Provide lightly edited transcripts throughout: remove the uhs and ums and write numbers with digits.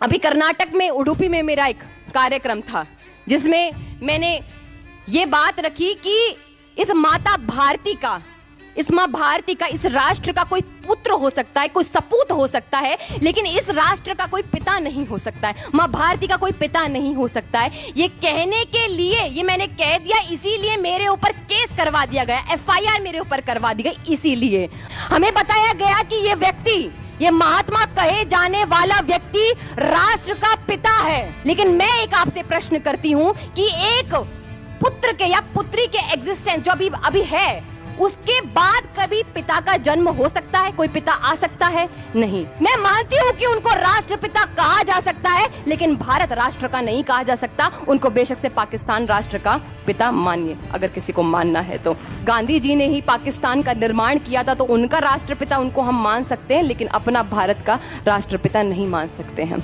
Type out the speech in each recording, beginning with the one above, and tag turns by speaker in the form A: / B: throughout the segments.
A: अभी कर्नाटक में उडुपी में मेरा एक कार्यक्रम था जिसमें मैंने ये बात रखी कि इस माता भारती का, इस माँ भारती का, इस राष्ट्र का कोई पुत्र हो सकता है, कोई सपूत हो सकता है, लेकिन इस राष्ट्र का कोई पिता नहीं हो सकता है। माँ भारती का कोई पिता नहीं हो सकता है। ये कहने के लिए ये मैंने कह दिया, इसीलिए मेरे ऊपर केस करवा दिया गया, एफआईआर मेरे ऊपर करवा दी गई। इसीलिए हमें बताया गया कि ये व्यक्ति, ये महात्मा कहे जाने वाला व्यक्ति राष्ट्र का पिता है। लेकिन मैं एक आपसे प्रश्न करती हूं कि एक पुत्र के या पुत्री के एग्जिस्टेंस जो अभी है, उसके बाद कभी पिता का जन्म हो सकता है? कोई पिता आ सकता है? नहीं। मैं मानती हूँ कि उनको राष्ट्रपिता कहा जा सकता है, लेकिन भारत राष्ट्र का नहीं कहा जा सकता। उनको बेशक से पाकिस्तान राष्ट्र का पिता मानिए, अगर किसी को मानना है तो। गांधी जी ने ही पाकिस्तान का निर्माण किया था, तो उनका राष्ट्रपिता उनको हम मान सकते हैं, लेकिन अपना भारत का राष्ट्रपिता नहीं मान सकते हैं,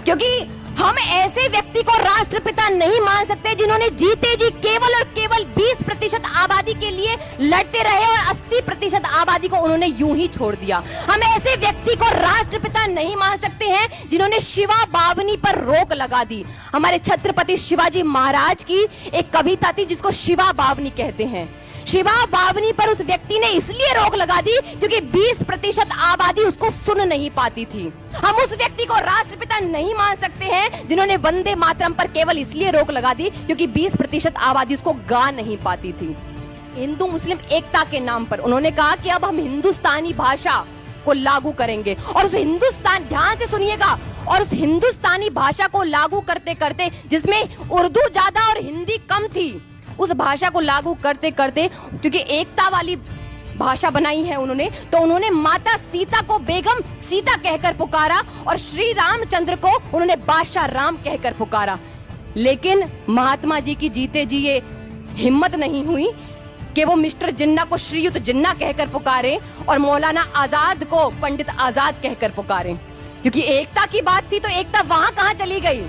A: क्योंकि हम ऐसे व्यक्ति को राष्ट्रपिता नहीं मान सकते जिन्होंने जीते जी केवल और केवल 20% आबादी के लिए लड़ते रहे और 80% आबादी को उन्होंने यूं ही छोड़ दिया। हम ऐसे व्यक्ति को राष्ट्रपिता नहीं मान सकते हैं जिन्होंने शिवा बावनी पर रोक लगा दी। हमारे छत्रपति शिवाजी महाराज की एक कविता थी जिसको शिवा बावनी कहते हैं। शिवा बावनी पर उस व्यक्ति ने इसलिए रोक लगा दी क्योंकि 20% आबादी उसको सुन नहीं पाती थी। हम उस व्यक्ति को राष्ट्रपिता नहीं मान सकते हैं जिन्होंने वंदे मातरम पर केवल इसलिए रोक लगा दी क्योंकि 20% आबादी उसको गा नहीं पाती थी। हिंदू मुस्लिम एकता के नाम पर उन्होंने कहा कि अब हम हिंदुस्तानी भाषा को लागू करेंगे, और उस हिंदुस्तान, ध्यान से सुनिएगा, और उस हिंदुस्तानी भाषा को लागू करते करते, जिसमें उर्दू ज्यादा और हिंदी कम थी, उस भाषा को लागू करते करते, क्योंकि एकता वाली भाषा बनाई है उन्होंने, तो उन्होंने माता सीता को बेगम सीता कहकर पुकारा और श्री रामचंद्र को उन्होंने बादशाह राम कहकर पुकारा। लेकिन महात्मा जी की जीते जी ये हिम्मत नहीं हुई कि वो मिस्टर जिन्ना को श्रीयुत जिन्ना कहकर पुकारे और मौलाना आजाद को पंडित आजाद कहकर पुकारे, क्योंकि एकता की बात थी तो एकता वहां कहां चली गई।